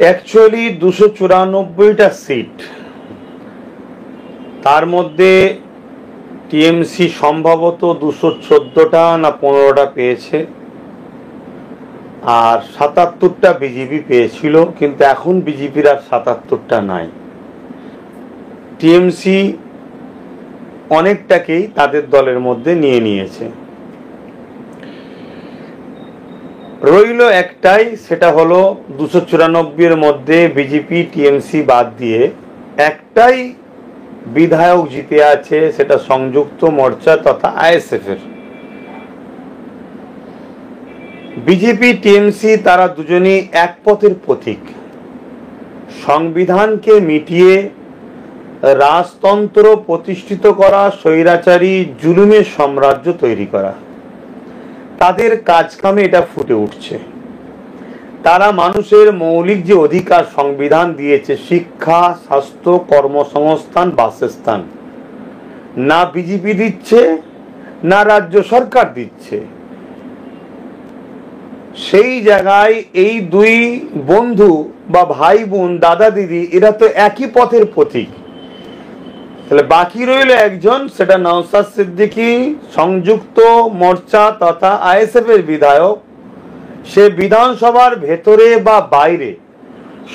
Actually 294টা seat, তার মধ্যে TMC সম্ভবত 214টা না 15টা পেয়েছে, আর 77টা বিজেপি পেয়েছিল। কিন্তু এখন বিজেপির আর 77টা নাই। টিএমসি অনেকটাকেই তাদের দলের মধ্যে নিয়ে নিয়েছে। রইল একটাই, সেটা হলো 294 এর মধ্যে বিজেপি টিএমসি বাদ দিয়ে একটাই বিধায়ক জিতে আছে, সেটা সংযুক্ত মোর্চা তথা আইএসএফ এর। বিজেপি টিএমসি তারা দুজনেই এক পথের পথিক। সংবিধানকে মিটিয়ে রাজতন্ত্র প্রতিষ্ঠিত করা, স্বৈরাচারী জুলুমের সাম্রাজ্য তৈরি করা, তাদের কাজকামে এটা ফুটে উঠছে। তারা মানুষের মৌলিক যে অধিকার সংবিধান দিয়েছে, শিক্ষা, স্বাস্থ্য, কর্মসংস্থান, বাসস্থান, না বিজেপি দিচ্ছে না রাজ্য সরকার দিচ্ছে। সেই জায়গায় এই দুই বন্ধু বা ভাই বোন, দাদা দিদি, এরা তো একই পথের পথিক। তাহলে বাকি রইল একজন, সেটা নওশাদ সিদ্দিকী, সংযুক্ত মোর্চা তথা আইএসএফ এর বিধায়ক। সে বিধানসভার ভেতরে বা বাইরে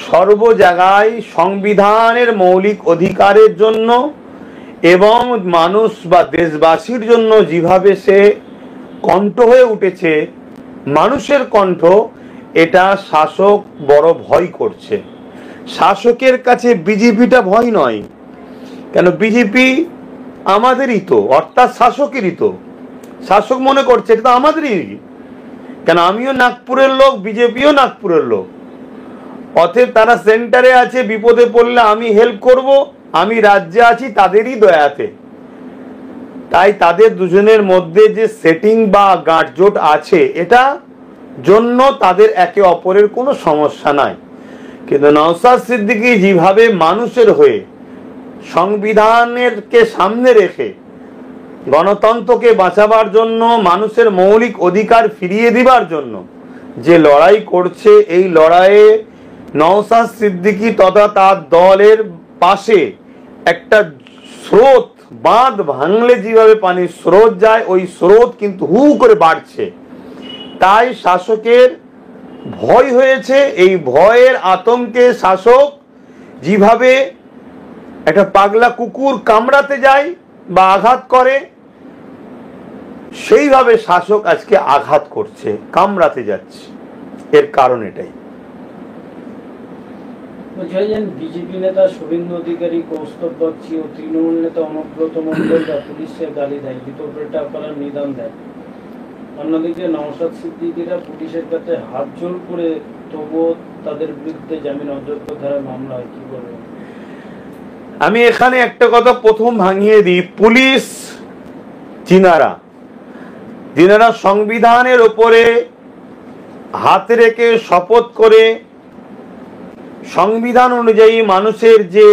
সর্ব জায়গায় সংবিধানের মৌলিক অধিকারের জন্য এবং মানুষ বা দেশবাসীর জন্য যেভাবে সে কণ্ঠ হয়ে উঠেছে, মানুষের কণ্ঠ, এটা শাসক বড় ভয় করছে। শাসকের কাছে বিজেপিটা ভয় নয়, কেন বিজেপি আমাদেরই তো, অর্থাৎ শাসকেরই তো। শাসক মনে করছে এটা তো আমাদেরই, কেন আমিও নাগপুরের লোক, বিজেপিও নাগপুরের লোক। অতএব তারা সেন্টারে আছে, বিপদে পড়লে আমি হেল্প করব, আমি রাজ্যে আছি তাদেরই দয়াতে। তাই তাদের দুজনের মধ্যে যে সেটিং বা গাঁটজোট আছে, এটা জন্য তাদের একে অপরের কোনো সমস্যা নাই। কিন্তু নওশাদ সিদ্দিকী যেভাবে মানুষের হয়ে, সংবিধানকে সামনে রেখে, গণতন্ত্রকে বাঁচাবার জন্য, মানুষের মৌলিক অধিকার ফিরিয়ে দিবার জন্য যে লড়াই করছে, এই লড়াইয়ে নওশাদ সিদ্দিকী তথা তার দলের পাশে একটা স্রোত, বাঁধ ভাঙলে যেভাবে পানির স্রোত যায়, ওই স্রোত কিন্তু হু করে বাড়ছে। তাই শাসকের ভয় হয়েছে। এই ভয়ের আতঙ্কে শাসক যেভাবে একটা পাগলা কুকুর কামড়াতে যায় বা আঘাত করে, সেইভাবে শাসক আজকে আঘাত করছে, কামড়াতে যাচ্ছে। এর কারণ এটাই। বিজেপি নেতা শুভেন্দু অধিকারী, কৌস্তব বাগচি ও তৃণমূল নেতা অনুব্রত মণ্ডলরা পুলিশকে গালি দেয়, বিতর্কটা করার নিদান দেয়। অন্যদিকে নওশাদ সিদ্দিকীরা পুলিশের কাছে হাত জোড় করে, তবুও তাদের বিরুদ্ধে জামিন অযোগ্য ধারায় মামলা হয়। কি বলবেন? আমি এখানে একটা কথা প্রথম ভাঙিয়ে দিই। পুলিশ যিনারা সংবিধানের উপরে হাত রেখে শপথ করে সংবিধান অনুযায়ী মানুষের যে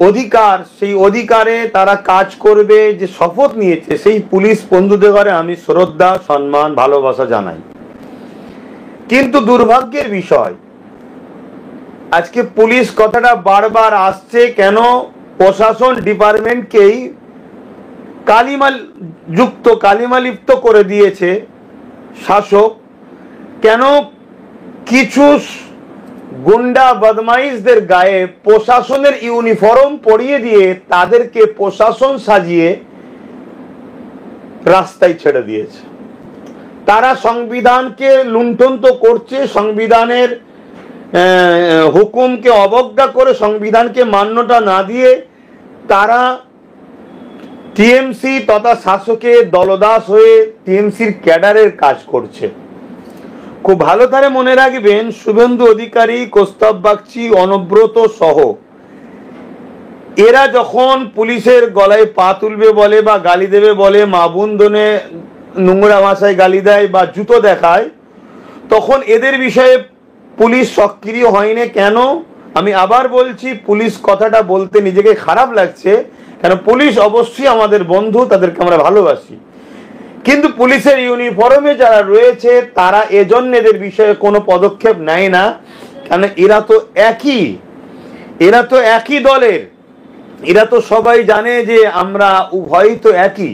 অধিকার, সেই অধিকারে তারা কাজ করবে, যে শপথ নিয়েছে, সেই পুলিশ বন্ধুদের ঘরে আমি শ্রদ্ধা, সম্মান, ভালোবাসা জানাই। কিন্তু দুর্ভাগ্যের বিষয়, আজকে পুলিশ কথাটা বারবার আসছে, কেন প্রশাসন ডিপার্টমেন্টকেই কালিমালিপ্ত করে দিয়েছে শাসক। কেন কিছু গুন্ডা বদমাইশদের গায়ে প্রশাসনের ইউনিফর্ম পরিয়ে দিয়ে তাদেরকে প্রশাসন সাজিয়ে রাস্তায় ছেড়ে দিয়েছে। তারা সংবিধানকে লুণ্ঠন তো করছে, সংবিধানের হুকুমকে অবজ্ঞা করে, সংবিধানকে মান্যতা না দিয়ে তারা টিএমসি তথা শাসকের দলদাস হয়ে টিএমসির ক্যাডারের কাজ করছে। খুব ভালো করে মনে রাখবেন, শুভেন্দু অধিকারী, কৌস্তব বাগচি, অনুব্রত সহ এরা যখন পুলিশের গলায় পা তুলবে বলে বা গালি দেবে বলে, মা বোনদনে নোংরা ভাষায় গালি দেয় বা জুতো দেখায়, তখন এদের বিষয়ে পুলিশ সক্রিয় হয়নি। কেন? আমি আবার বলছি, পুলিশ কথাটা বলতে নিজেকে খারাপ লাগছে, কেন পুলিশ অবশ্যই আমাদের বন্ধু, তাদেরকে আমরা ভালোবাসি। কিন্তু পুলিশের ইউনিফর্মে যারা রয়েছে তারা এজন্য এদের বিষয়ে কোনো পদক্ষেপ নেয় না। কারণ এরা তো একই দলের, এরা তো সবাই জানে যে আমরা উভয়ই তো একই।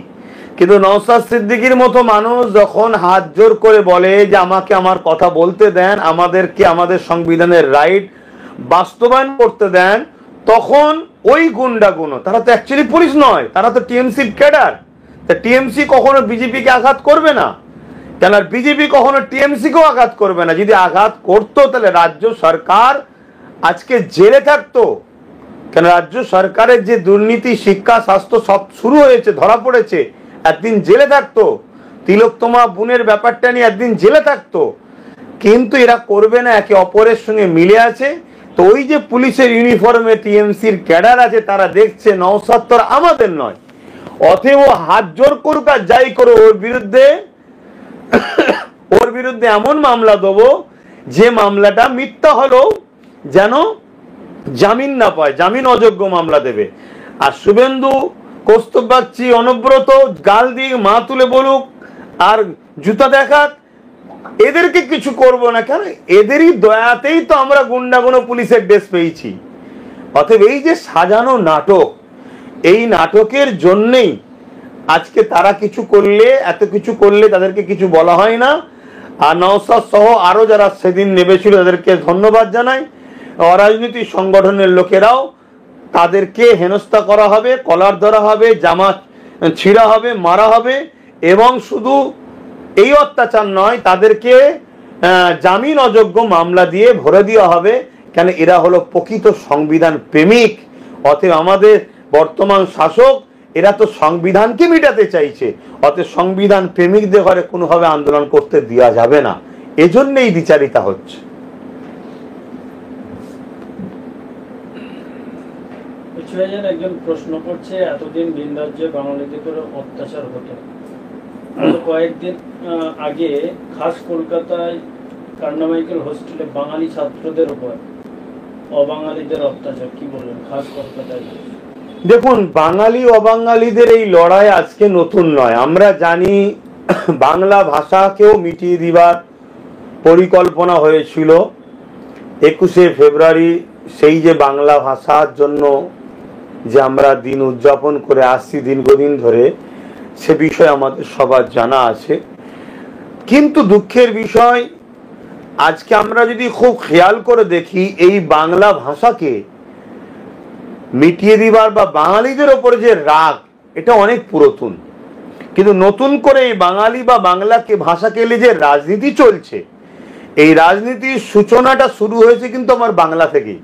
কিন্তু নওশাদ সিদ্দিকীর মতো মানুষ যখন হাত জোর করে বলে যে আমাকে আমার কথা বলতে দেন, আমাদেরকে আমাদের সংবিধানের রাইট বাস্তবায়ন করতে দেন, তখন ওই গুন্ডাগুলো, তারা তো অ্যাকচুয়ালি পুলিশ নয়, তারা তো টিএমসির ক্যাডার। তা টিএমসি কখনো বিজেপিকে আঘাত করবে না, কেন বিজেপি কখনো টিএমসিকেও আঘাত করবে না। যদি আঘাত করতো তাহলে রাজ্য সরকার আজকে জেলে থাকতো। কেন রাজ্য সরকারের যে দুর্নীতি, শিক্ষা, স্বাস্থ্য সব শুরু হয়েছে, ধরা পড়েছে, একদিন জেলে থাকতো। তিলোত্তমা বোনের ব্যাপারটা নিয়ে একদিন জেলে থাকতো। কিন্তু এরা করবে না, একে অপরের সঙ্গে মিলে আছে। তো ওই যে পুলিশের ইউনিফর্মে টিএমসির ক্যাডার আছে, তারা দেখছে নওশাদ তো আমাদের নয়, অতএব হাত জোর করুক আর যাই করো, ওর বিরুদ্ধে এমন মামলা দেবো যে মামলাটা মিথ্যা হলো, যেন জামিন না পায়, জামিন অযোগ্য মামলা দেবে। আর শুভেন্দু, কৌস্তব বাগচি, অনুব্রত গাল দিয়ে মা তুলে বলুক আর জুতা দেখাক, এদেরকে কিছু করব না। কেন এদেরই দয়াতেই তো আমরা গুন্ডাগুনো পুলিশের ড্রেস পেয়েছি। অতএব এই যে সাজানো নাটক, এই নাটকের জন্যেই আজকে তারা কিছু করলে, এত কিছু করলে তাদেরকে কিছু বলা হয় না। আর নওশাদ সহ আরো যারা সেদিন নেমেছিল তাদেরকে ধন্যবাদ জানাই। অরাজনৈতিক সংগঠনের লোকেরাও তাদেরকে হেনস্থা করা হবে, কলার ধরা হবে, জামা ছিঁড়া হবে, মারা হবে। এবং শুধু এই অত্যাচার নয়, তাদেরকে জামিন অযোগ্য মামলা দিয়ে ভরে দেওয়া হবে। কেন এরা হলো প্রকৃত সংবিধান প্রেমিক। অতএব আমাদের বর্তমান শাসক এরা তো সংবিধানকে মিটাতে চাইছে, অতএব সংবিধান প্রেমিকদের ঘরে কোনোভাবে আন্দোলন করতে দেওয়া যাবে না। এজন্যই বিচারিতা হচ্ছে। একজন প্রশ্ন করছে, এতদিন ভিন রাজ্যে বাঙালিদের করে অত্যাচার হতো, কয়েকদিন আগে খাস কলকাতায় কার্নামাইকেল হোস্টেলে বাঙালি ছাত্রদের উপর অবাঙালিদের অত্যাচার, কি বলবেন খাস কলকাতায়? দেখুন, বাঙালি অবাঙালিদের এই লড়াই আজকে নতুন নয়। আমরা জানি বাংলা ভাষাকেও মিটিয়ে দিবার পরিকল্পনা হয়েছিল 21শে ফেব্রুয়ারি। সেই যে বাংলা ভাষার জন্য যে আমরা দিন উদযাপন করে আসছি দীর্ঘদিন ধরে, সে বিষয়ে আমাদের সবার জানা আছে। কিন্তু দুঃখের বিষয়, আজকে আমরা যদি খুব খেয়াল করে দেখি, এই বাংলা ভাষাকে মিটিয়ে দিবার বা বাঙালিদের ওপরে যে রাগ, এটা অনেক পুরাতন। কিন্তু নতুন করে এই বাঙালি বা বাংলাকে ভাষাকে নিয়ে যে রাজনীতি চলছে, এই রাজনীতির সূচনাটা শুরু হয়েছে কিন্তু আমার বাংলা থেকেই।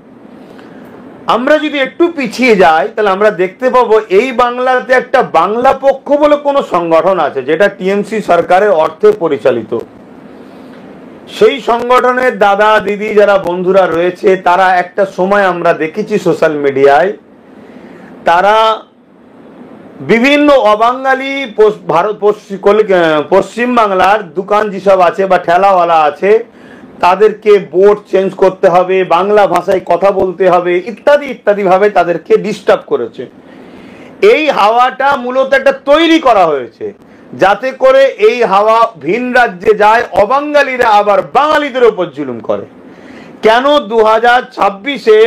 আমরা যদি একটু পিছিয়ে যাই তাহলে আমরা দেখতে পাবো এই বাংলাতে একটা বাংলা পক্ষ বলে কোনো সংগঠন আছে, যেটা টিএমসি সরকারের অর্থে পরিচালিত। সেই সংগঠনের দাদা দিদি যারা বন্ধুরা রয়েছে, তারা একটা সময় আমরা দেখেছি সোশ্যাল মিডিয়ায়, তারা বিভিন্ন অবাঙালি পশ্চিম বাংলার দোকান যেসব আছে বা ঠেলাওয়ালা আছে, তাদেরকে বোর্ড চেঞ্জ করতে হবে, বাংলা ভাষায় কথা বলতে হবে, ইত্যাদি ইত্যাদি ভাবে তাদেরকে ডিস্টার্ব করেছে। এই হাওয়াটা মূলত একটা তৈরি করা হয়েছে, যাতে করে এই হাওয়া ভিন রাজ্যে যায়, অবাঙালিরা আবার বাঙালিদের উপর জুলুম করে। কেন 2026-এ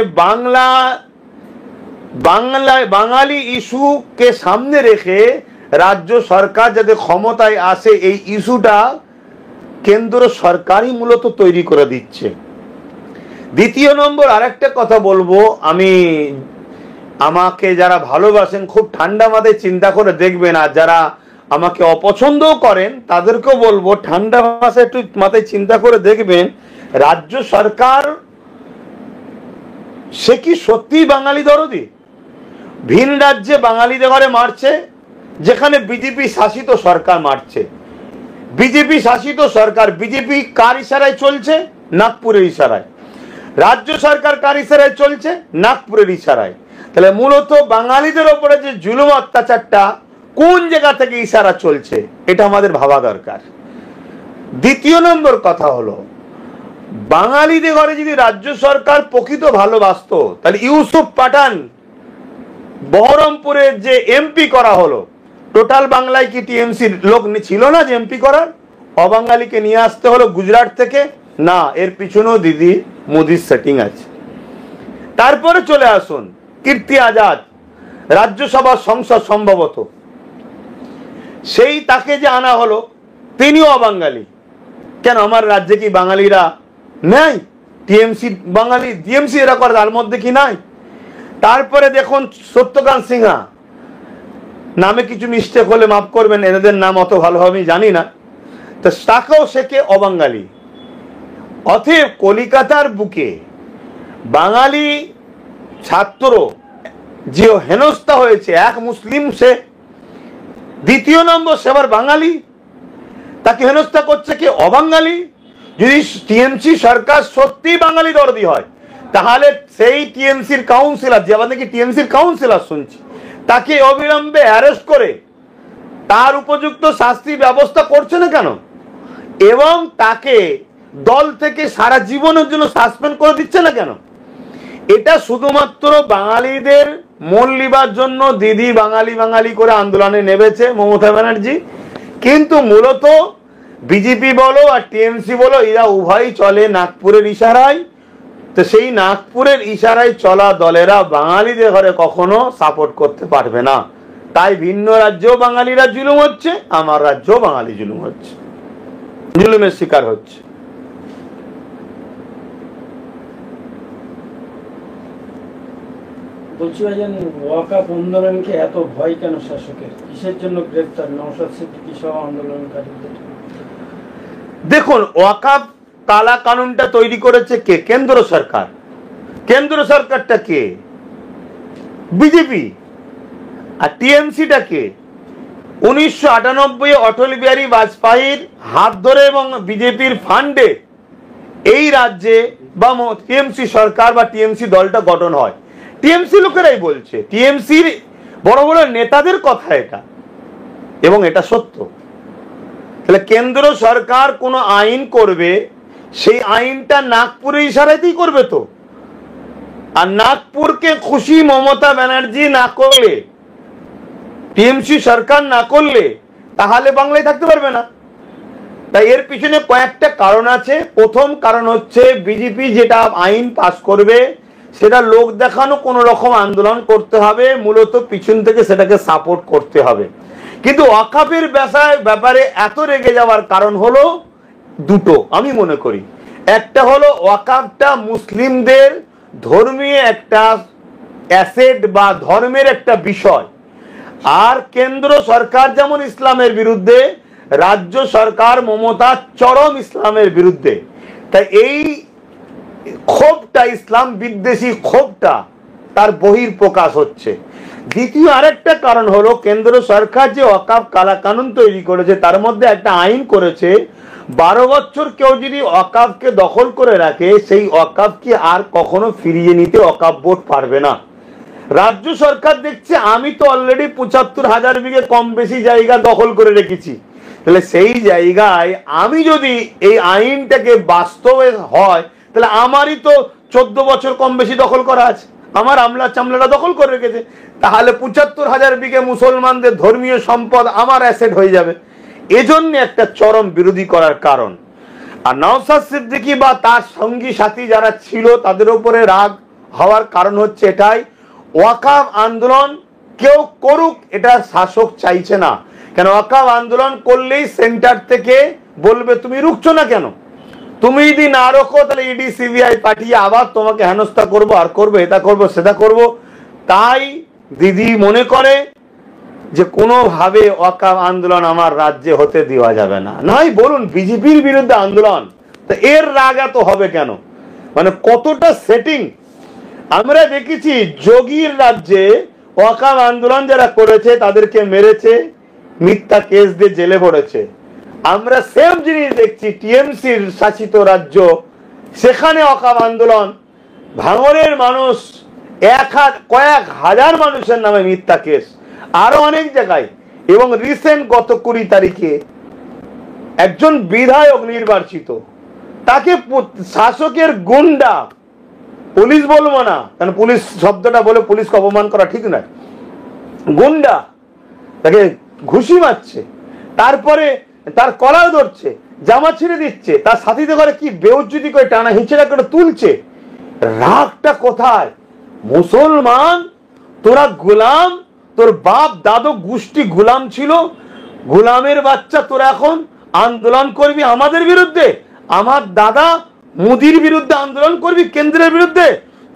বাঙালি ইস্যুকে সামনে রেখে রাজ্য সরকার যাতে ক্ষমতায় আসে, এই ইস্যুটা কেন্দ্র সরকারই মূলত তৈরি করে দিচ্ছে। দ্বিতীয় নম্বর আরেকটা কথা বলবো, আমাকে যারা ভালোবাসেন খুব ঠান্ডা মাথায় চিন্তা করে দেখবেন, আর যারা আমাকে অপছন্দও করেন তাদেরকেও বলবো ঠান্ডা মাথায় একটু মাথায় চিন্তা করে দেখবেন, রাজ্য সরকার সে কি সত্যি বাঙালি দরদি? ভিন রাজ্যে বাঙালিদের ঘরে মারছে, যেখানে বিজেপি শাসিত সরকার মারছে। বিজেপি শাসিত সরকার, বিজেপি কার ইশারায় চলছে? নাগপুরের ইশারায়। রাজ্য সরকার কার ইশারায় চলছে? নাগপুরের ইশারায়। তাহলে মূলত বাঙালিদের ওপরে যে জুলুম অত্যাচারটা কোন জায়গা থেকে ইশারা চলছে, এটা আমাদের ভাবা দরকার। দ্বিতীয় নম্বর কথা হলো, বাঙালিদের ঘরে যদি রাজ্য সরকার প্রকৃত ভালোবাসতো, তাহলে ইউসুফ পাঠান বহরমপুরের যে এমপি করা হলো, টোটাল বাংলায় কি টিএমসির লোক ছিল না যে এমপি করার? অবাঙালিকে নিয়ে আসতে হলো গুজরাট থেকে? না, এর পিছনেও দিদি মোদির সেটিং আছে। তারপরে চলে আসুন কীর্তি আজাদ, রাজ্যসভার সংসদ সম্ভবত, সেই তাকে যে আনা হলো, তিনিও অবাঙালি। কেন আমার রাজ্যে কি বাঙালিরা নেই? টিএমসি বাঙালি, টিএমসি এরা করে, তার মধ্যে কি নাই? তারপরে দেখুন সত্যকান্ত সিনহা, নামে কিছু মিস্টেক হলে মাফ করবেন, এদের নাম অত ভালোভাবে আমি জানি না, তো তাকেও শেখে অবাঙালি। অতএব কলিকাতার বুকে বাঙালি ছাত্র যে হেনস্থা হয়েছে, এক মুসলিম সে, দ্বিতীয় নম্বর সে আবার বাঙালি, তাকে হেনস্থা করছে কি অবাঙালি। যদি টিএমসি সরকার সত্যি বাঙালি দরদি হয়, তাহলে সেই টিএমসির কাউন্সিলর, যে আমাদের কি টিএমসির কাউন্সিলর শুনছি, তাকে অবিলম্বে অ্যারেস্ট করে তার উপযুক্ত শাস্তি ব্যবস্থা করছে না কেন? এবং তাকে দল থেকে সারা জীবনের জন্য সাসপেন্ড করে দিচ্ছে না কেন? এটা শুধুমাত্র বাঙালিদের মন লিবার জন্য দিদি বাঙালি বাঙালি করে আন্দোলনে নেমেছে মমতা ব্যানার্জি। কিন্তু মূলত বিজেপি বলো আর টিএমসি বলো, এরা উভয়ই চলে নাগপুরের ইশারায়। তো সেই নাগপুরের ইশারায় চলা দলেরা বাঙালিদের ঘরে কখনো সাপোর্ট করতে পারবে না। তাই ভিন্ন রাজ্যেও বাঙালিরা জুলুম হচ্ছে, আমার রাজ্যেও বাঙালি জুলুম হচ্ছে, জুলুমের শিকার হচ্ছে। বলছি ভাইজান, ওয়াকাফ আন্দোলনকে এত ভয় কেন শাসকের? কিসের জন্য গ্রেফতার নওশাদ সিদ্দিকী সহ আন্দোলনকারীদের? দেখুন, ওয়াকাফ কালা কানুনটা তৈরি করেছে কে? কেন্দ্র সরকার। কেন্দ্র সরকারটা কে? বিজেপি। আর টিএমসিটা কে? 1998 অটল বিহারী বাজপেয়ীর হাত ধরে এবং বিজেপির ফান্ডে এই রাজ্যে বা টিএমসি সরকার বা টিএমসি দলটা গঠন হয়। টিএমসি লোকেরাই বলছে, টিএমসির বড় বড় নেতাদের কথা এটা, এবং এটা সত্য। তাহলে কেন্দ্র সরকার কোনো আইন করবে, সেই আইনটা নাগপুরের ইশারাতেই করবে তো। আর নাগপুরকে খুশি মমতা ব্যানার্জি না করলে, টিএমসি সরকার না করলে, তাহলে বাংলায় থাকতে পারবে না। তাই এর পিছনে কয়েকটা কারণ আছে। প্রথম কারণ হচ্ছে বিজেপি যেটা আইন পাস করবে সেটা লোক দেখানো কোনো রকম আন্দোলন করতে হবে, মূলত পিছন থেকে সেটাকে সাপোর্ট করতে হবে। কিন্তু ওয়াকাফের ব্যাপারে এত রেগে যাওয়ার কারণ হলো দুটো আমি মনে করি। একটা হলো ওয়াকাফটা মুসলিমদের ধর্মীয় একটা অ্যাসেট বা ধর্মের একটা বিষয়, আর কেন্দ্র সরকার যেমন ইসলামের বিরুদ্ধে, রাজ্য সরকার মমতা চরম ইসলামের বিরুদ্ধে। তাই এই ক্ষোভটা, ইসলাম বিদ্বেষী ক্ষোভটা তার বহির প্রকাশ হচ্ছে। দ্বিতীয় আরেকটা কারণ হলো কেন্দ্র সরকার যে ওয়াকাফ কালা কানুন তৈরি করেছে, তার মধ্যে একটা আইন করেছে 12 বছর কেউ যদি ওয়াকাফকে দখল করে রাখে, সেই ওয়াকাফকে আর কখনো ফিরিয়ে নিতে ওয়াকাফ বোর্ড পারবে না। রাজ্য সরকার দেখছে আমি তো অলরেডি 75,000 বিঘে কম বেশি জায়গা দখল করে রেখেছি, তাহলে সেই জায়গায় আমি যদি এই আইনটাকে বাস্তবে হয়, তাহলে আমারই তো 14 বছর কম বেশি দখল করা আছে, আমার আমলা চামলাটা দখল করে রেখেছে, তাহলে 75,000 বিঘে মুসলমানদের ধর্মীয় সম্পদ আমার অ্যাসেট হয়ে যাবে। এজন্য একটা চরম বিরোধী করার কারণ। আর নওশাদ সিদ্দিকী বা তার সঙ্গী সাথী যারা ছিল তাদের উপরে রাগ হওয়ার কারণ হচ্ছে এটাই, ওয়াকাফ আন্দোলন কেউ করুক এটা শাসক চাইছে না। কেন ওয়াকাফ আন্দোলন করলেই সেন্টার থেকে বলবে তুমি রুখছো না কেন, তুমি যদি না রোখো তাহলে ইডি সিবিআই পাঠিয়ে আবার তোমাকে হেনস্থা করবো, আর করবো, এটা করবো, সেটা করবো। তাই দিদি মনে করে যে কোনোভাবে ওয়াকাফ আন্দোলন আমার রাজ্যে হতে দেওয়া যাবে না। নয় বলুন বিজেপির বিরুদ্ধে আন্দোলন, তো এর রাগ এত হবে কেন? মানে কতটা সেটিং আমরা দেখেছি। যোগীর রাজ্যে ওয়াকাফ আন্দোলন যারা করেছে তাদেরকে মেরেছে, মিথ্যা কেস দিয়ে জেলে পড়েছে। আমরা সেম জিনিস দেখছি টিএমসির শাসিত রাজ্য, সেখানে ওয়াকাফ আন্দোলন, ভাঙড়ের মানুষ কয়েক হাজার মানুষের নামে মিথ্যা কেস, আরো অনেক জায়গায়। এবং রিসেন্ট গত 20 তারিখে একজন বিধায়ক নির্বাচিত, তাকে শাসকের গুন্ডা, পুলিশ বলবো না কারণ পুলিশ শব্দটা বলে পুলিশকে অপমান করা ঠিক নয়, গুন্ডা তাকে ঘুষি মারছে, তারপরে তার কলার ধরছে, জামা ছিঁড়ে দিচ্ছে, তার সাথীতে করে কি বেউজ্জতি করে টানা হিচড়া করে তুলছে। রাগটা কোথায়? মুসলমান তোরা গোলাম, তোর বাপ দাদু গোষ্ঠী গোলাম ছিল, গোলামের বাচ্চা তোরা এখন আন্দোলন করবি আমাদের বিরুদ্ধে? আমার দাদা মোদির বিরুদ্ধে আন্দোলন করবি, কেন্দ্রের বিরুদ্ধে?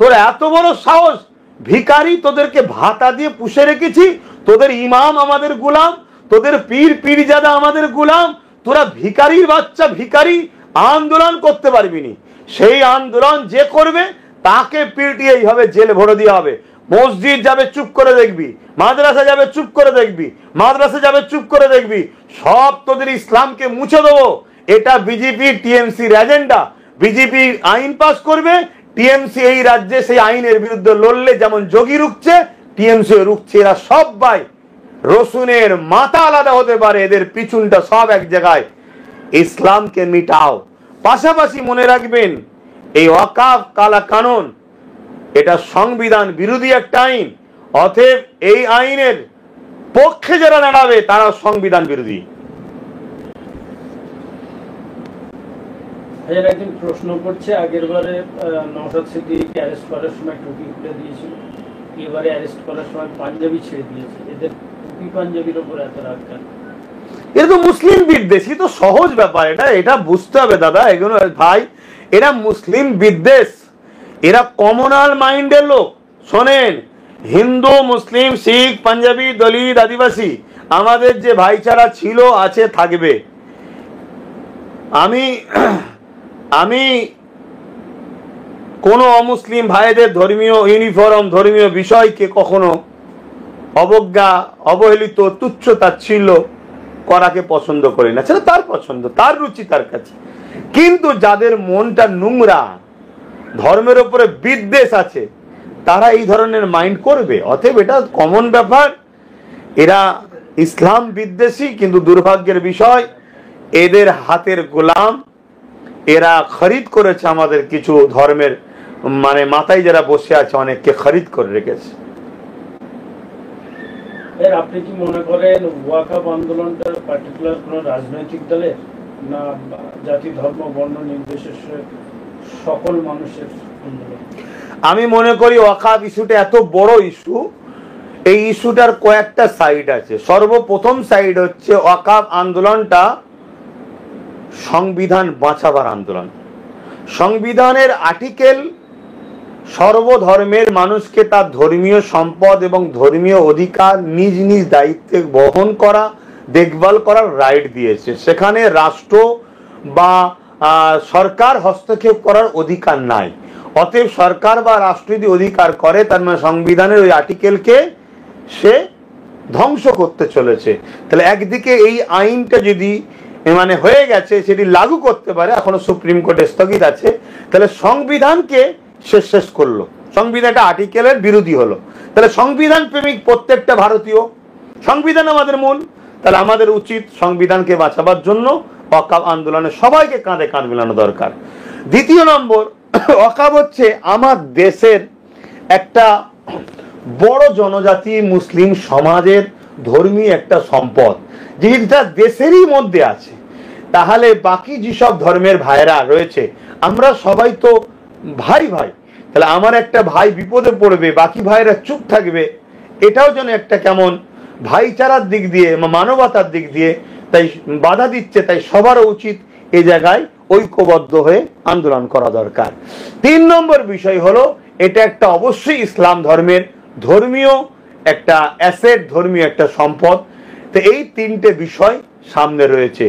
তোর এত বড় সাহস? ভিখারি, তোদেরকে ভাতা দিয়ে পুষে রেখেছি, তোদের ইমাম আমাদের গোলাম, তোদের পীর পীরজাদা আমাদের গোলাম, তোরা ভিখারির বাচ্চা, ভিখারি, আন্দোলন করতে পারবি নি। সেই আন্দোলন যে করবে তাকে পিটিয়ে এইভাবে জেলে ভরে দেওয়া হবে। মসজিদ যাবে চুপ করে দেখবি, মাদ্রাসা যাবে চুপ করে দেখবি, মাদ্রাসা যাবে চুপ করে দেখবি, সব তোদের ইসলামকে মুছে দেবো। এটা বিজেপি টিএমসির এজেন্ডা। বিজেপি আইন পাস করবে, টিএমসি এই রাজ্যে সেই আইনের বিরুদ্ধে লড়লে যেমন যোগী রুখছে, টিএমসি রুখছে। এরা সবাই রসুনের মাথা আলাদা হতে পারে, এদের পিছনটা সব এক জায়গায়। ইসলামকে মিটাও। পাশাপাশি মনে রাখবেন, এই ওয়াকাফ কালা কানুন এটা সংবিধান বিরোধী একটা আইন। অতএব এই আইনের পক্ষে যারা দাঁড়াবে তারা সংবিধান বিরোধী। একদিন প্রশ্ন করছে, আগের বারে নওশাদ সিদ্দিকীকে অ্যারেস্ট করার সময় টুপি খুলে দিয়েছিল, এবারে অ্যারেস্ট করার সময় পাঞ্জাবি ছেড়ে দিয়েছে। এদের টুপি পাঞ্জাবির উপর এত রাগ কেন? এটা তো মুসলিম বিদ্বেষী, তো সহজ ব্যাপার। এটা বুঝতে হবে দাদা, এগুলো ভাই, এরা মুসলিম বিদ্বেষ, এরা কমনাল মাইন্ডের লোক। শোনেন, হিন্দু, মুসলিম, শিখ, পাঞ্জাবি, দলিত, আদিবাসী, আমাদের যে ভাইচারা ছিল, আছে, থাকবে। আমি কোন অমুসলিম ভাইদের ধর্মীয় ইউনিফর্ম, ধর্মীয় বিষয়কে কখনো অবজ্ঞা, অবহেলিত, তুচ্ছ তাচ্ছিল্য করাকে পছন্দ করি না। সেটা তার পছন্দ, তার রুচি, তার কাছে। কিন্তু যাদের মনটা নোংরা, ধর্মের উপরে বিদ্বেষ আছে, তারা এই ধরনের মাইন্ড করবে। অতএব এটা কমন ব্যাপার। এরা ইসলাম বিদ্বেষী, কিন্তু দুর্ভাগ্যের বিষয় এদের হাতের গোলাম। এরা খরিদ করেছে আমাদের কিছু ধর্মের, মানে মাথায় যারা বসে আছে অনেককে খরিদ করে রেখেছে। আপনি কি মনে করেন ওয়াকাফ আন্দোলনটা পার্টিকুলার কোন রাজনৈতিক দলের, না জাতি ধর্ম বর্ণ নির্বিশেষে সকল মানুষের আন্দোলন? আমি মনে করি ওয়াকাফ ইস্যুটা এত বড় ইস্যু, এই ইস্যুটার কয়েকটা সাইড আছে। সর্বপ্রথম সাইড হচ্ছে ওয়াকাফ আন্দোলনটা সংবিধান বাঁচাবার আন্দোলন। সংবিধানের আর্টিকেল সর্বধর্মের মানুষকে তার ধর্মীয় সম্পদ এবং ধর্মীয় অধিকার নিজ নিজ দায়িত্বে বহন করা, দেখভাল করার রাইট দিয়েছে। সেখানে রাষ্ট্র বা সরকার হস্তক্ষেপ করার অধিকার নাই। অতএব সরকার বা রাষ্ট্র যদি অধিকার করে, তার মানে সংবিধানের ওই আর্টিকেলকে সে ধ্বংস করতে চলেছে। তাহলে একদিকে এই আইনটা যদি মানে হয়ে গেছে, সেটি লাগু করতে পারে, এখনো সুপ্রিম কোর্টে স্থগিত আছে, তাহলে সংবিধানকে সে শেষ করলো, সংবিধানটা আর্টিকেলের বিরোধী হলো। তাহলে সংবিধান প্রেমিক প্রত্যেকটা ভারতীয়, সংবিধান আমাদের মূল, তাহলে আমাদের উচিত সংবিধানকে বাঁচাবার জন্য ওয়াকাফ আন্দোলনে সবাইকে কাঁধে কাঁধ মেলানো দরকার। দ্বিতীয় নম্বর, ওয়াকাফ হচ্ছে আমার দেশের একটা বড় জনজাতি মুসলিম সমাজের ধর্মীয় একটা সম্পদ, যেটা দেশেরই মধ্যে আছে। তাহলে বাকি যেসব ধর্মের ভাইরা রয়েছে, আমরা সবাই তো ভাই ভাই। তাহলে আমার একটা ভাই বিপদে পড়বে, বাকি ভাইরা চুপ থাকবে, এটাও যেন একটা কেমন ভাইচারার দিক দিয়ে, মানবতার দিক দিয়ে তাই বাধা দিচ্ছে। তাই সবার উচিত এই জায়গায় ঐক্যবদ্ধ হয়ে আন্দোলন করা দরকার। 3 নম্বর বিষয় হলো, এটা একটা অবশ্যই ইসলাম ধর্মের ধর্মীয় একটা অ্যাসেট, ধর্মীয় একটা সম্পদ। তো এই 3টে বিষয় সামনে রয়েছে।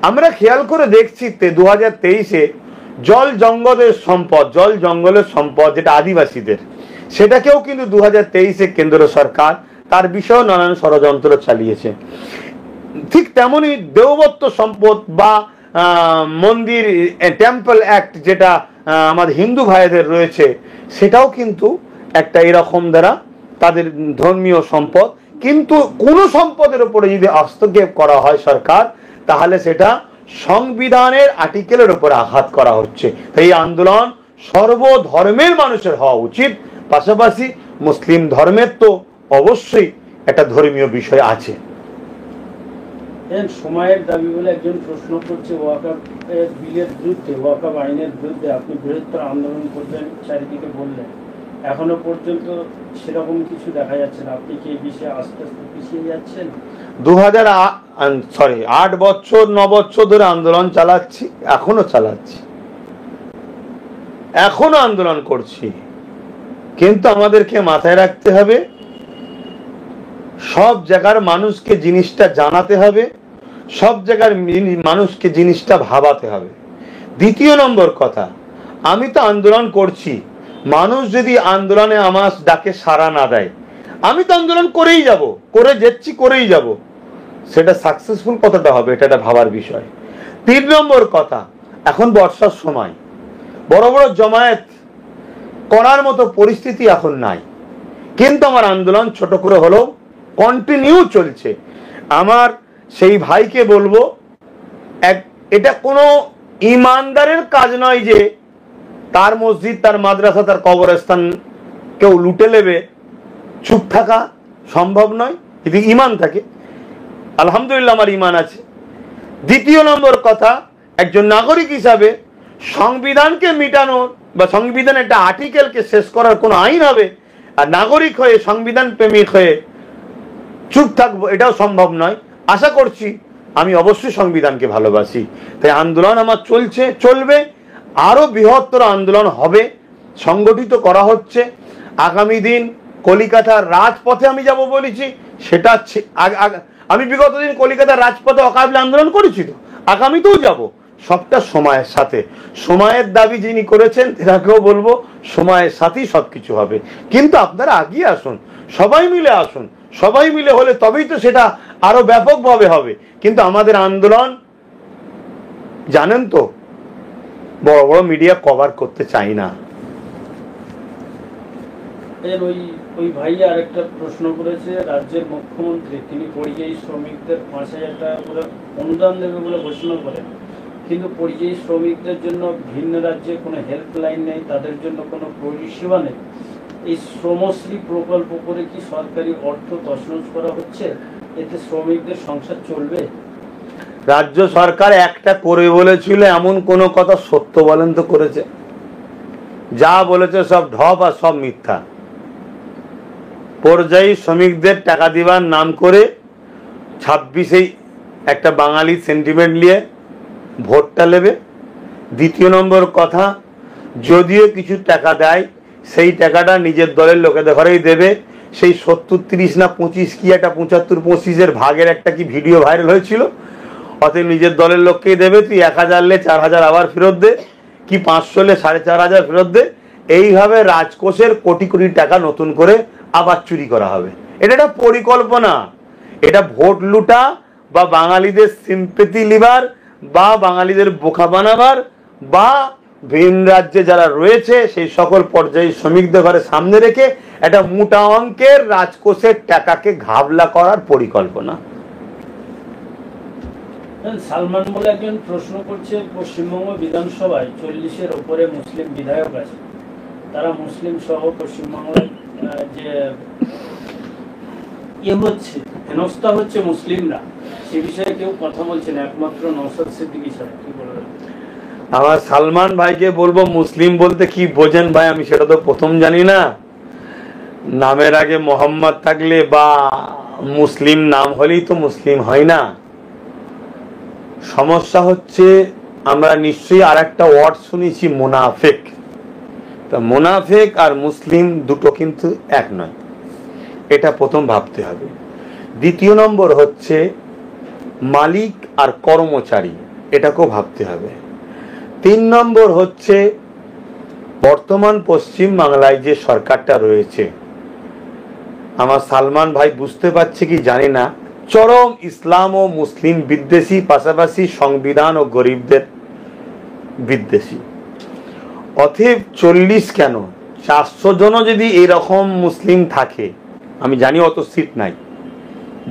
আমরা খেয়াল করে দেখছি 2023-এ জল জঙ্গলের সম্পদ যেটা আদিবাসীদের, সেটাকেও কিন্তু 2023-এ কেন্দ্র সরকার তার বিষয়ে নানান ষড়যন্ত্র চালিয়েছে। ঠিক তেমনি দেবত্ব সম্পদ বা মন্দির টেম্পল অ্যাক্ট, যেটা আমাদের হিন্দু ভাইদের রয়েছে, সেটাও কিন্তু একটা এরকম দ্বারা তাদের ধর্মীয় সম্পদ। কিন্তু কোন সম্পদের উপরে যদি হস্তক্ষেপ করা হয় সরকার, তাহলে সেটা সংবিধানের আর্টিকেলের উপর আঘাত করা হচ্ছে। এই আন্দোলন সর্বধর্মের মানুষের হওয়া উচিত। পাশাপাশি মুসলিম ধর্মের তো অবশ্যই একটা ধর্মীয় বিষয় আছে। সময়ের দাবি বলে একজন প্রশ্ন করছে, ওয়াকাফ বিলের বিরুদ্ধে, ওয়াকাফ আইনের বিরুদ্ধে আপনি বৃহত্তর আন্দোলন করবেন চারিদিকে বললেন, এখনো পর্যন্ত সেরকম কিছু দেখা যাচ্ছে না। আপনি কি এই বিষয়ে আস্তে আস্তে পিছিয়ে যাচ্ছেন? 8 বছর 9 বছর ধরে আন্দোলন চালাচ্ছি, এখনো আন্দোলন করছি, কিন্তু আমাদেরকে মাথায় রাখতে হবে সব জায়গার মানুষকে জিনিসটা জানাতে হবে, সব জায়গার মানুষকে জিনিসটা ভাবাতে হবে। দ্বিতীয় নম্বর কথা, আমি তো আন্দোলন করছি, মানুষ যদি আন্দোলনে আমার ডাকে সাড়া না দেয়, আমি তো আন্দোলন করেই যাব, সেটা সাকসেসফুল কতটা হবে এটা একটা ভাবার বিষয়। 3 নম্বর কথা, এখন বর্ষার সময়, বড় বড় জমায়েত করার মতো পরিস্থিতি এখন নাই, কিন্তু আমার আন্দোলন ছোট করে হলেও কন্টিনিউ চলছে। আমার সেই ভাইকে বলবো, এটা কোনো ইমানদারের কাজ নয় যে তার মসজিদ, তার মাদ্রাসা, তার কবরস্থান কেউ লুটে নেবে, চুপ থাকা সম্ভব নয়। যদি ইমান থাকে, আলহামদুলিল্লাহ আমার ইমান আছে। দ্বিতীয় নম্বর কথা, একজন নাগরিক হিসাবে সংবিধানকে মিটানোর বা সংবিধান একটা আর্টিকেলকে শেষ করার কোনো আইন হবে, আর নাগরিক হয়ে সংবিধান প্রেমিক হয়ে চুপ থাকবো, এটাও সম্ভব নয়। আশা করছি, আমি অবশ্যই সংবিধানকে ভালোবাসি, তাই আন্দোলন আমার চলবে, আরো বৃহত্তর আন্দোলন হবে, সংগঠিত করা হচ্ছে। আগামী দিন কলিকাতার রাজপথে আমি যাব বলেছি, সেটা আমি বিগত দিন কলিকাতার রাজপথে অকাবিল আন্দোলন করেছি, তো আগামীতেও যাব, সবটা সময়ের সাথে। সময়ের দাবি যিনি করেছেন তাকেও বলবো, সময়ের সাথেই সবকিছু হবে, কিন্তু আপনারা আগিয়ে আসুন, সবাই মিলে আসুন, সবাই মিলে হলে তবেই তো সেটা আরো ব্যাপকভাবে হবে। কিন্তু আমাদের আন্দোলন জানেন তো, বড় বড় মিডিয়া কভার করতে চাই না। ওই ভাই আরেকটা প্রশ্ন করেছে, রাজ্যের মুখ্যমন্ত্রী তিনি পরিযায়ী শ্রমিকদের 5,000 টাকা করে অনুদান দেবে বলে ঘোষণা করেন, কিন্তু পরিযায়ী শ্রমিকদের জন্য ভিন্ন রাজ্যে কোনো হেল্পলাইন নেই, তাদের জন্য কোনো পরিষেবা নেই। এই শ্রমশ্রী প্রকল্প করে কি সরকারি অর্থ তছনছ করা হচ্ছে? এতে শ্রমিকদের সংসার চলবে? রাজ্য সরকার একটা করে বলেছিল, এমন কোন কথা সত্য বলেন তো করেছে? যা বলেছে সব ঢপ আর সব মিথ্যা। পরিযায়ী শ্রমিকদের টাকা দিবার নাম করে 26-এই একটা বাঙালি সেন্টিমেন্ট নিয়ে ভোটটা নেবে। দ্বিতীয় নম্বর কথা, যদিও কিছু টাকা দেয়, সেই টাকাটা নিজের দলের লোকেদের ঘরেই দেবে। সেই 70-30 না 25 কি একটা 75-25-এর ভাগের একটা কি ভিডিও ভাইরাল হয়েছিল, অতএব নিজের দলের লোককেই দেবে। তুই 1000 লে 4000 আবার ফেরত দে, কি 500 লে 4500 ফেরত দে। এইভাবে রাজকোষের কোটি কোটি টাকা নতুন করে আবার চুরি করা হবে। এটা একটা পরিকল্পনা, এটা ভোট লুটা বা বাঙালিদের সিম্পেথি লিবার বা বাঙালিদের বোকা বানাবার বা ভিন রাজ্যে যারা রয়েছে সেই সকল পর্যায়ে শ্রমিকদের ঘরে সামনে রেখে একটা মোটা অঙ্কের রাজকোষের টাকাকে ঘাবলা করার পরিকল্পনা। সালমান বলে একজন প্রশ্ন করছে, পশ্চিমবঙ্গ বিধানসভায় 40-এর উপরে মুসলিম বিধায়ক আছে, তারা মুসলিম সহ পশ্চিমবঙ্গের যে হচ্ছে হেনস্থা হচ্ছে মুসলিমরা, সে বিষয়ে কেউ কথা বলছেন, একমাত্র নওশাদ সিদ্দিকী ছাড়া। কি বলবেন? আমার সালমান ভাইকে বলবো, মুসলিম বলতে কি বোঝেন ভাই, আমি সেটা তো প্রথম জানি না। নামের আগে মোহাম্মদ থাকলে বা মুসলিম নাম হলেই তো মুসলিম হয় না। সমস্যা হচ্ছে, আমরা নিশ্চয়ই আর একটা ওয়ার্ড শুনেছি, মুনাফিক। তা মুনাফিক আর মুসলিম দুটো কিন্তু এক নয়, এটা প্রথম ভাবতে হবে। দ্বিতীয় নম্বর হচ্ছে মালিক আর কর্মচারী, এটাকেও ভাবতে হবে। 3 নম্বর হচ্ছে বর্তমান পশ্চিম বাংলায় যে সরকারটা রয়েছে, আমার সালমান ভাই বুঝতে পারছে কি জানি না, চরম ইসলাম ও মুসলিম বিদ্বেষী, পাশাপাশি সংবিধান ও গরিবদের বিদ্বেষী। অতএব 40 কেন 400 জনও যদি এরকম মুসলিম থাকে, আমি জানি অত সিট নাই,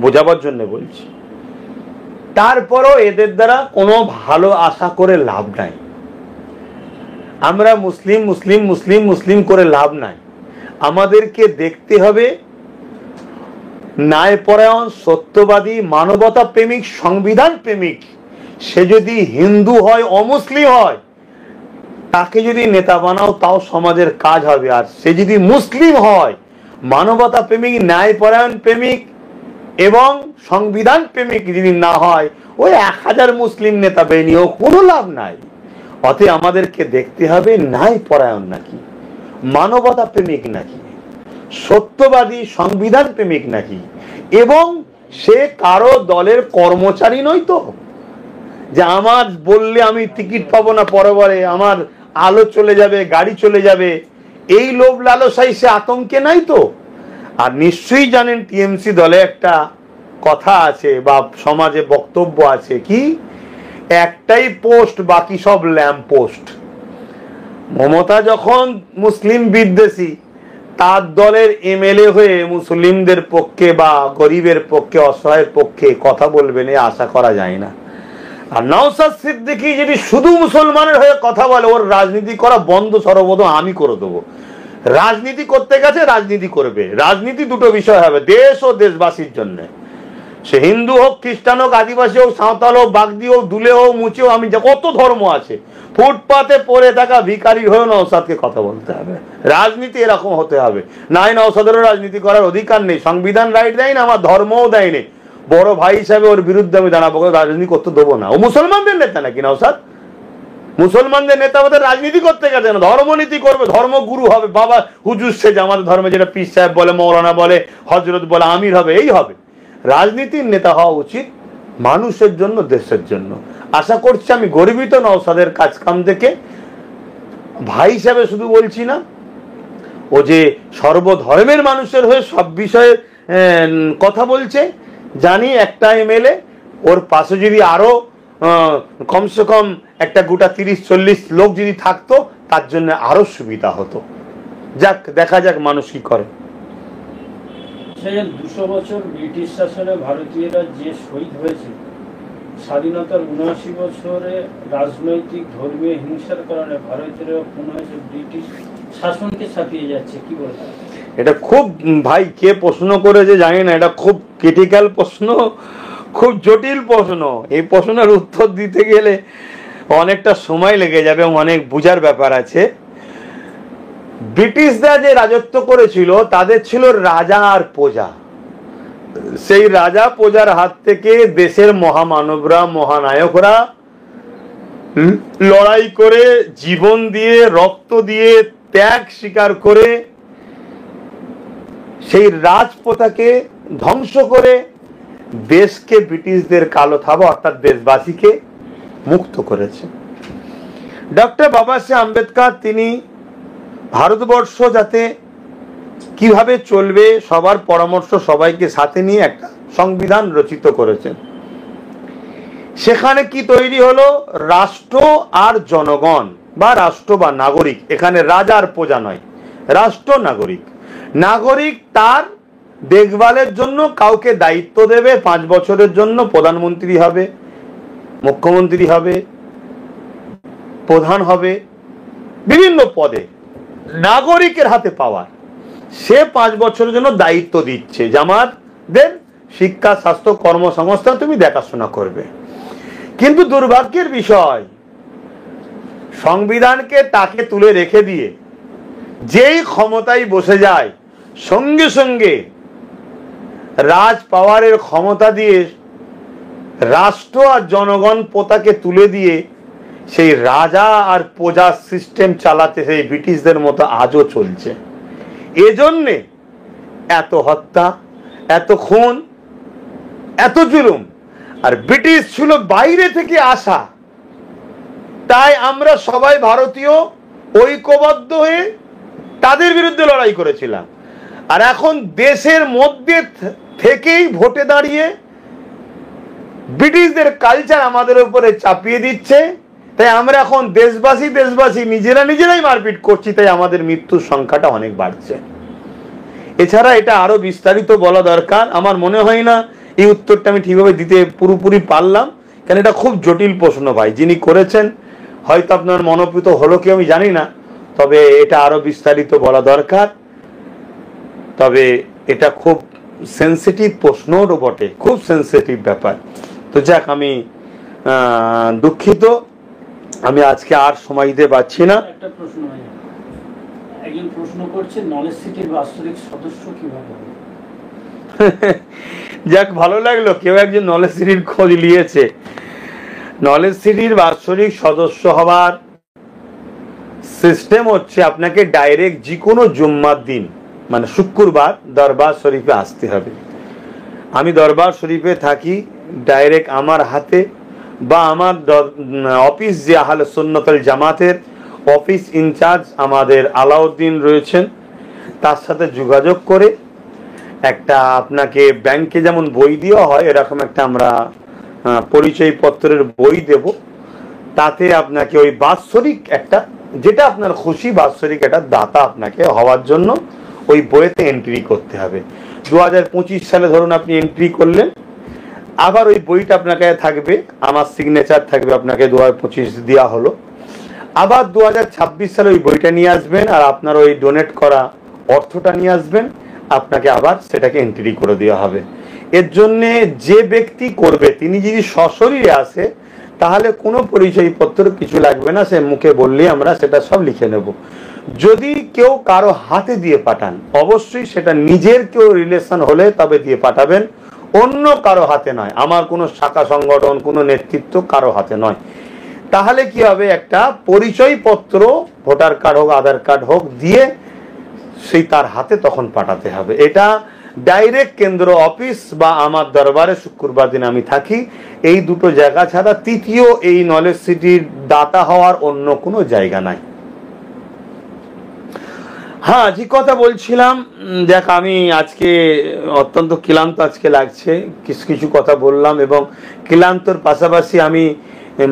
বোঝাবার জন্য বলছি, তারপরও এদের দ্বারা কোনো ভালো আশা করে লাভ নাই। আমরা মুসলিম মুসলিম মুসলিম মুসলিম করে লাভ নাই। আমাদেরকে দেখতে হবে ন্যায়পরায়ণ, সত্যবাদী, মানবতা প্রেমিক, সংবিধান প্রেমিক, সে যদি হিন্দু হয়, অমুসলিম হয়, তাকে যদি নেতা বানাও তাও সমাজের কাজ হবে। আর সে যদি মুসলিম হয়, মানবতা প্রেমিক, ন্যায়পরায়ণ প্রেমিক এবং সংবিধান প্রেমিক যদি না হয়, ওই 1000 মুসলিম নেতা বেনিয়েও কোনো লাভ নাই। অতএব আমাদেরকে দেখতে হবে ন্যায়পরায়ণ নাকি, মানবতা প্রেমিক নাকি, সত্যবাদী সংবিধান প্রেমিক নাকি, এবং সে কারো দলের কর্মচারী নয় তো, যে আমার বললে আমি টিকিট পাবো না, পরে আমার আলো চলে যাবে, গাড়ি চলে যাবে, এই লোভ লালসাই সে আতঙ্কে নাই তো। আর নিশ্চয়ই জানেন টিএমসি দলে একটা কথা আছে বা সমাজে বক্তব্য আছে, কি একটাই পোস্ট, বাকি সব ল্যাম্প পোস্ট। মমতা যখন মুসলিম বিদ্বেষী, তার দলের এমএলএ হয়ে মুসলিমদের পক্ষে বা গরিবের পক্ষে, অসহায়ের পক্ষে কথা বলবেন এ আশা করা যায় না। আর নওশাদ সিদ্দিকী যদি শুধু মুসলমানের হয়ে কথা বলে, ওর রাজনীতি করা বন্ধ সর্বপ্রথম আমি করে দেবো। রাজনীতি করতে গেছে, রাজনীতি করবে, রাজনীতি দুটো বিষয় হবে, দেশ ও দেশবাসীর জন্য। সে হিন্দু হোক, খ্রিস্টান হোক, আদিবাসী হোক, সাঁওতাল হোক, বাগদি হোক, দুলে হোক, মুচি হোক, আমি কত ধর্ম আছে, ফুটপাতে পড়ে থাকা ভিখারি হয়েও নওশাদকে কথা বলতে হবে। রাজনীতি এরকম হতে হবে, নাই নওশাদেরও রাজনীতি করার অধিকার নেই, সংবিধান রাইট দেয় না, আমার ধর্মও দেয়নি। বড় ভাই হিসাবে ওর বিরুদ্ধে আমি দাঁড়াবো, রাজনীতি করতে দেবো না। ও মুসলমানদের নেতা নাকি নওশাদ? মুসলমানদের নেতা হতে রাজনীতি করতে গেছে না, ধর্মনীতি করবে, ধর্মগুরু হবে, বাবা হুজুর সেজে আমাদের ধর্মে যেটা পীর সাহেব বলে, মৌলানা বলে, হজরত বলে, আমির হবে, এই হবে। রাজনীতির নেতা হওয়া উচিত মানুষের জন্য, দেশের জন্য। আশা করছি, আমি গর্বিত নওশাদের কাজকাম দেখে। ভাই হিসাবে শুধু বলছি না, ও যে সর্বধর্মের মানুষের হয়ে সব বিষয়ে কথা বলছে। জানি একটা এমএলএ, ওর পাশে যদি আরো কমসে কম একটা গোটা 30-40 লোক যদি থাকতো, তার জন্য আরো সুবিধা হতো। যাক, দেখা যাক মানুষ কি করে। 200 বছর ব্রিটিশ শাসনে ভারতীয়রা যে শহীদ হয়েছে, স্বাধীনতার 79 বছরে রাজনৈতিক ধর্মীয় হিংসার কারণে ভারতীয়রা পুনঃ ব্রিটিশ শাসনকে ছাপিয়ে যাচ্ছে, কি বলবেন? এটা খুব, ভাই কে প্রশ্ন করেছে জানি না, এটা খুব ক্রিটিক্যাল প্রশ্ন, খুব জটিল প্রশ্ন। এই প্রশ্নের উত্তর দিতে গেলে অনেকটা সময় লেগে যাবে, অনেক বুঝার ব্যাপার আছে। ব্রিটিশরা যে রাজত্ব করেছিল, তাদের ছিল রাজা আর প্রজা। সেই রাজা প্রজার হাত থেকে দেশের মহামানবরা, মহানায়করা লড়াই করে, জীবন দিয়ে, রক্ত দিয়ে, ত্যাগ স্বীকার করে সেই রাজপ্রথাকে ধ্বংস করে দেশকে ব্রিটিশদের কালো থাবা অর্থাৎ দেশবাসীকে মুক্ত করেছে। ডক্টর বাবা সাহেব আম্বেদকর তিনি ভারতবর্ষ যাতে কিভাবে চলবে সবার পরামর্শ সবাইকে সাথে নিয়ে একটা সংবিধান রচিত করেছেন। সেখানে কি তৈরি হলো? রাষ্ট্র আর জনগণ বা রাষ্ট্র বা নাগরিক, এখানে রাজা আর প্রজা নয়, রাষ্ট্র নাগরিক। নাগরিক তার দেখভালের জন্য কাউকে দায়িত্ব দেবে, 5 বছরের জন্য প্রধানমন্ত্রী হবে, মুখ্যমন্ত্রী হবে, প্রধান হবে, বিভিন্ন পদে নাগরিকের হাতে পাওয়ার। সে 5 বছরের জন্য দায়িত্ব দিচ্ছে যে আমাদের শিক্ষা, স্বাস্থ্য, কর্মসংস্থান তুমি দেখাশোনা করবে। কিন্তু দুর্ভাগ্যের বিষয়, সংবিধানকে তাকে তুলে রেখে দিয়ে যেই ক্ষমতায় বসে যায়, সঙ্গে সঙ্গে রাজ পাওয়ারের ক্ষমতা দিয়ে রাষ্ট্র আর জনগণ পোতাকে তুলে দিয়ে সেই রাজা আর প্রজা সিস্টেম চালাতে সেই ব্রিটিশদের মতো আজও চলছে। এজন্যে এত হত্যা, এত খুন, এত জুলুম। আর ব্রিটিশ ছিল বাইরে থেকে আসা, তাই আমরা সবাই ভারতীয় ঐক্যবদ্ধ হয়ে তাদের বিরুদ্ধে লড়াই করেছিলাম। আর এখন দেশের মধ্যে থেকেই ভোটে দাঁড়িয়ে ব্রিটিশদের কালচার আমাদের উপরে চাপিয়ে দিচ্ছে, তাই আমরা এখন দেশবাসী নিজেরাই মারপিট করছি, তাই আমাদের মৃত্যুর সংখ্যাটা অনেক বাড়ছে। এছাড়া এটা আরো বিস্তারিত বলা দরকার, আমার মনে হয় না এই উত্তরটা আমি ঠিকভাবে দিতে পুরোপুরি পারলাম, কারণ এটা খুব জটিল প্রশ্ন। ভাই যিনি করেছেন হয়তো আপনার মনোপুত হলো কি আমি জানি না, তবে এটা আরো বিস্তারিত বলা দরকার। তবে এটা খুব সেন্সিটিভ প্রশ্নও বটে, খুব সেন্সিটিভ ব্যাপার। তো যাক, আমি দুঃখিত, আমি আজকে আর সময় দিতে পারছি না। একটা প্রশ্ন, একজন প্রশ্ন করছে নলেজ সিটির বাৎসরিক সদস্য কিভাবে হবে? যাক, ভালো লাগলো কেউ একজন নলেজ সিটির খোঁজ নিয়েছে। নলেজ সিটির বাৎসরিক সদস্য হবার সিস্টেম হচ্ছে আপনাকে ডাইরেক্ট যে কোনো জুম্মার দিন মানে শুক্রবার দরবার শরীফে আসতে হবে। আমি দরবার শরীফে থাকি, ডাইরেক্ট আমার হাতে বা আমার অফিস যে আহলে সুন্নাতুল জামাতের অফিস ইনচার্জ আমাদের আলাউদ্দিন রয়েছেন, তার সাথে যোগাযোগ করে একটা আপনাকে ব্যাংকে যেমন বই দেওয়া হয় এরকম একটা আমরা পরিচয়পত্রের বই দেব। তাতে আপনাকে ওই বাৎসরিক একটা, যেটা আপনার খুশি বাৎসরিক একটা দাতা আপনাকে হওয়ার জন্য ওই বইতে এন্ট্রি করতে হবে। 2025 সালে ধরুন আপনি এন্ট্রি করলেন, আবার ওই বইটা আপনাকে থাকবে, আমার সিগনেচার থাকবে, আপনাকে 2025 দেওয়া হলো। আবার 2026 সালে ওই বইটা নিয়ে আসবেন আর আপনার ওই ডোনেট করা অর্থটা নিয়ে আসবেন, আপনাকে আবার সেটাকে এন্ট্রি করে দেওয়া হবে। এর জন্যে যে ব্যক্তি করবে তিনি যদি সশরীরে আসে তাহলে কোনো পরিচয়পত্র কিছু লাগবে না, সে মুখে বললেই আমরা সেটা সব লিখে নেব। যদি কেউ কারো হাতে দিয়ে পাঠান, অবশ্যই সেটা নিজের কেউ রিলেশন হলে তবে দিয়ে পাঠাবেন, অন্য কারো হাতে নয়। আমার কোনো শাখা সংগঠন, কোনো নেতৃত্ব কারো হাতে নয়। তাহলে কি হবে, একটা পরিচয়পত্র, ভোটার কার্ড হোক আধার কার্ড হোক, দিয়ে সেই তার হাতে তখন পাঠাতে হবে। এটা ডাইরেক্ট কেন্দ্র অফিস বা আমার দরবারে শুক্রবার দিন আমি থাকি, এই দুটো জায়গা ছাড়া তৃতীয় এই নলেজ সিটির দাতা হওয়ার অন্য কোনো জায়গা নাই। হ্যাঁ, যে কথা বলছিলাম, দেখ আমি আজকে অত্যন্ত ক্লান্ত আজকে লাগছে, কিছু কথা বললাম এবং ক্লান্তর পাশাপাশি আমি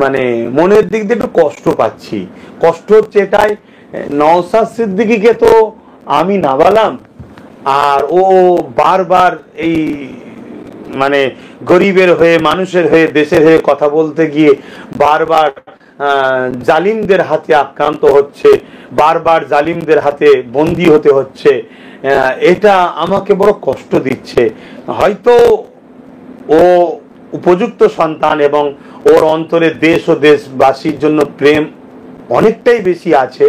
মানে মনের দিক দিয়ে একটু কষ্ট পাচ্ছি। কষ্ট হচ্ছে এটাই, নওশাদ সিদ্দিকীকে তো আমি নাবালাম আর ও বারবার এই মানে গরিবের হয়ে, মানুষের হয়ে, দেশের হয়ে কথা বলতে গিয়ে বারবার জালিমদের হাতে আক্রান্ত হচ্ছে, বারবার জালিমদের হাতে বন্দী হতে হচ্ছে। এটা আমাকে বড় কষ্ট দিচ্ছে। হয়তো ও উপযুক্ত সন্তান এবং ওর অন্তরে দেশ ও দেশবাসীর জন্য প্রেম অনেকটাই বেশি আছে,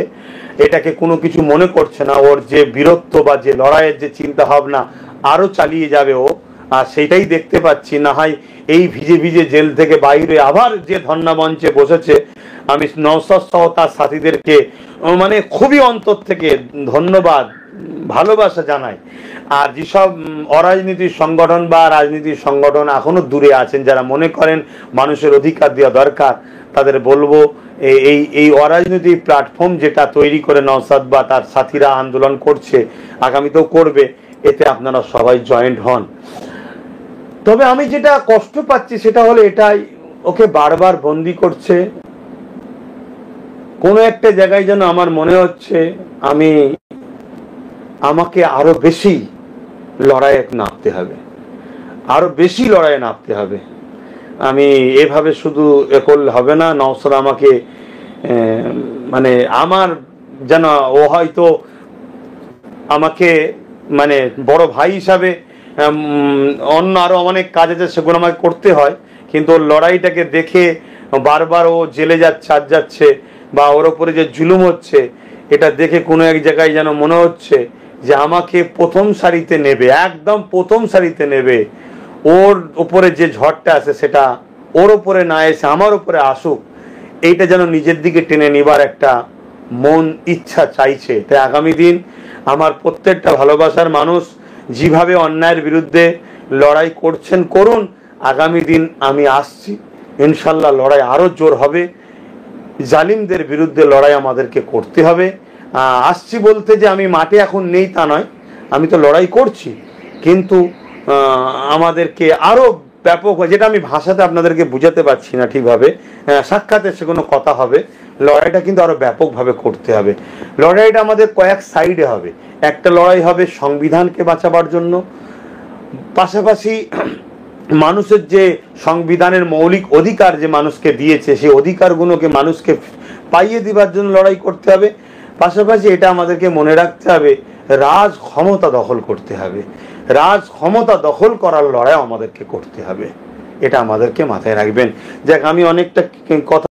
এটাকে কোনো কিছু মনে করছে না। ওর যে বীরত্ব বা যে লড়াইয়ের যে চিন্তা ভাবনা আরো চালিয়ে যাবে ও, আর সেটাই দেখতে পাচ্ছি। না হয় এই ভিজে ভিজে জেল থেকে বাইরে আবার যে ধর্ণা মঞ্চে বসেছে, আমি নওশাদ সহ তার সাথীদেরকে মানে খুবই অন্তর থেকে ধন্যবাদ, ভালোবাসা জানাই। আর যেসব অরাজনীতির সংগঠন বা রাজনীতির সংগঠন এখনো দূরে আছেন, যারা মনে করেন মানুষের অধিকার দেওয়া দরকার, তাদের বলবো এই অরাজনৈতিক প্ল্যাটফর্ম যেটা তৈরি করে নওশাদ বা তার সাথীরা আন্দোলন করছে, আগামীতেও করবে, এতে আপনারা সবাই জয়েন্ট হন। তবে আমি যেটা কষ্ট পাচ্ছি সেটা হলো এটাই, ওকে বারবার বন্দি করছে। কোনো একটা জায়গায় যেন আমার মনে হচ্ছে আমাকে আরো বেশি লড়াইয়ে নামতে হবে, আরো বেশি লড়াইয়ে নামতে হবে। আমি এভাবে শুধু এ করলে হবে না। নওশাদ আমাকে মানে আমার যেন ও হয়তো আমাকে মানে বড় ভাই হিসাবে, অন্য আরো অনেক কাজ আছে সেগুলো আমাকে করতে হয়, কিন্তু ওর লড়াইটাকে দেখে বারবার ও জেলে যাচ্ছে বা ওর ওপরে যে জুলুম হচ্ছে, এটা দেখে কোনো এক জায়গায় যেন মনে হচ্ছে যে আমাকে প্রথম সারিতে নেবে, একদম প্রথম সারিতে নেবে। ওর উপরে যে ঝড়টা আছে সেটা ওর উপরে না এসে আমার উপরে আসুক, এইটা যেন নিজের দিকে টেনে নিবার একটা মন ইচ্ছা চাইছে। তাই আগামী দিন আমার প্রত্যেকটা ভালোবাসার মানুষ যেভাবে অন্যায়ের বিরুদ্ধে লড়াই করছেন করুন, আগামী দিন আমি আসছি, ইনশাল্লাহ লড়াই আরো জোর হবে। জালিমদের বিরুদ্ধে লড়াই আমাদেরকে করতে হবে। আসছি বলতে যে আমি মাঠে এখন নেই তা নয়, আমি তো লড়াই করছি, কিন্তু আমাদেরকে আরো ব্যাপক, যেটা আমি ভাষাতে আপনাদেরকে বুঝাতে পারছি না ঠিকভাবে, সাক্ষাতে সে কোনো কথা হবে, লড়াইটা কিন্তু আরো ব্যাপকভাবে করতে হবে। লড়াইটা আমাদের কয়েক সাইডে হবে। একটা লড়াই হবে সংবিধানকে বাঁচাবার জন্য, পাশাপাশি মানুষের যে সংবিধানের মৌলিক অধিকার যে মানুষকে দিয়েছে সেই অধিকারগুলোকে মানুষকে পাইয়ে দিবার জন্য লড়াই করতে হবে। পাশাপাশি এটা আমাদেরকে মনে রাখতে হবে, রাজ ক্ষমতা দখল করতে হবে। রাজ ক্ষমতা দখল করার লড়াই আমাদেরকে করতে হবে, এটা আমাদেরকে মাথায় রাখবেন। যাক, আমি অনেকটা কথা